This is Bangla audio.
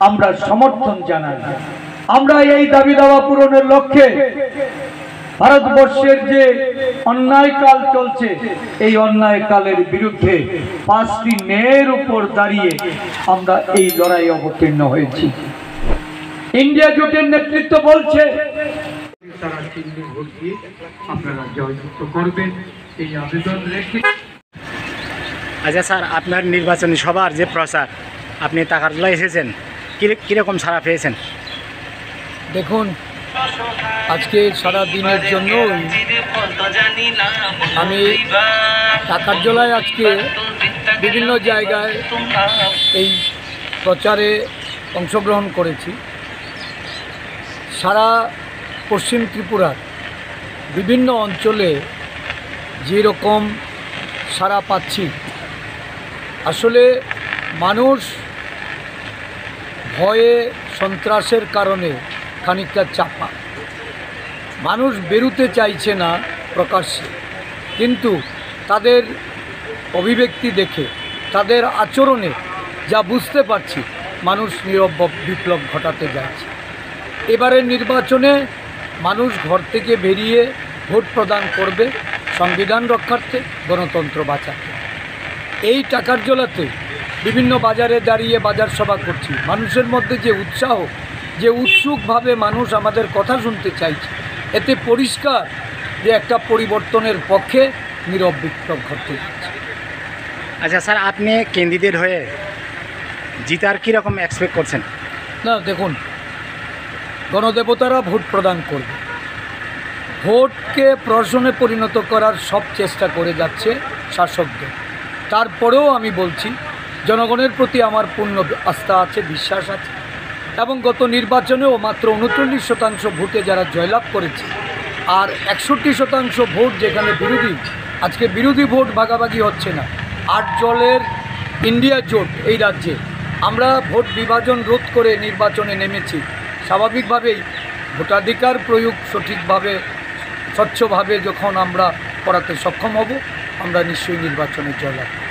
আমরা সমর্থন জানাই। আমরা এই দাবি দাওয়া পূরণের লক্ষ্যে ভারতবর্ষের যে অন্যায় কাল চলছে, এই অন্যায় কালের বিরুদ্ধে 5টি ন্যায়ের উপর দাঁড়িয়ে আমরা এই লড়াই অবতীর্ণ হয়েছি। ইন্ডিয়া জোটের নেতৃত্ব বলছে তারা চিহ্নে ভোট দিয়ে আপনারা জয়যুক্ত করবেন, এই আবেদন রেখে। আচ্ছা স্যার, আপনার নির্বাচনী সভার যে প্রচার, আপনি টাকারজলায় এসেছেন, কীরকম সাড়া পেয়েছেন? দেখুন, আজকে সারা দিনের জন্য আমি টাকারজলায় আজকে বিভিন্ন জায়গায় এই প্রচারে অংশগ্রহণ করেছি। সারা পশ্চিম ত্রিপুরার বিভিন্ন অঞ্চলে যেরকম সাড়া পাচ্ছি, আসলে মানুষ ভয়ে সন্ত্রাসের কারণে খানিকটা চাপা, মানুষ বেরোতে চাইছে না প্রকাশ্যে, কিন্তু তাদের অভিব্যক্তি দেখে, তাদের আচরণে যা বুঝতে পারছি, মানুষ নীরব বিপ্লব ঘটাতে যাচ্ছে। এবারের নির্বাচনে মানুষ ঘর থেকে বেরিয়ে ভোট প্রদান করবে সংবিধান রক্ষার্থে, গণতন্ত্র বাঁচাতে। এই টাকারজলাতে বিভিন্ন বাজারে দাঁড়িয়ে বাজার সভা করছি। মানুষের মধ্যে যে উৎসাহ, যে উৎসুকভাবে মানুষ আমাদের কথা শুনতে চাইছে, এতে পরিষ্কার যে একটা পরিবর্তনের পক্ষে নীরব বিপ্লব ঘটতে যাচ্ছে। আচ্ছা স্যার, আপনি ক্যান্ডিডেট হয়ে জিতার কীরকম এক্সপেক্ট করছেন? না, দেখুন, গণদেবতারা ভোট প্রদান করবে, ভোটকে প্রহসনে পরিণত করার সব চেষ্টা করে যাচ্ছে শাসকদের। তারপরেও আমি বলছি, জনগণের প্রতি আমার পূর্ণ আস্থা আছে, বিশ্বাস আছে, এবং গত নির্বাচনেও মাত্র 39% ভোটে যারা জয়লাভ করেছে, আর 61% ভোট যেখানে বিরোধী, আজকে বিরোধী ভোট ভাগাভাগি হচ্ছে না। 8 দলের ইন্ডিয়া জোট এই রাজ্যে, আমরা ভোট বিভাজন রোধ করে নির্বাচনে নেমেছি। স্বাভাবিকভাবেই ভোটাধিকার প্রয়োগ সঠিকভাবে, স্বচ্ছভাবে যখন আমরা করাতে সক্ষম হব, আমরা নিশ্চয়ই নির্বাচনে জয়লাভ করব।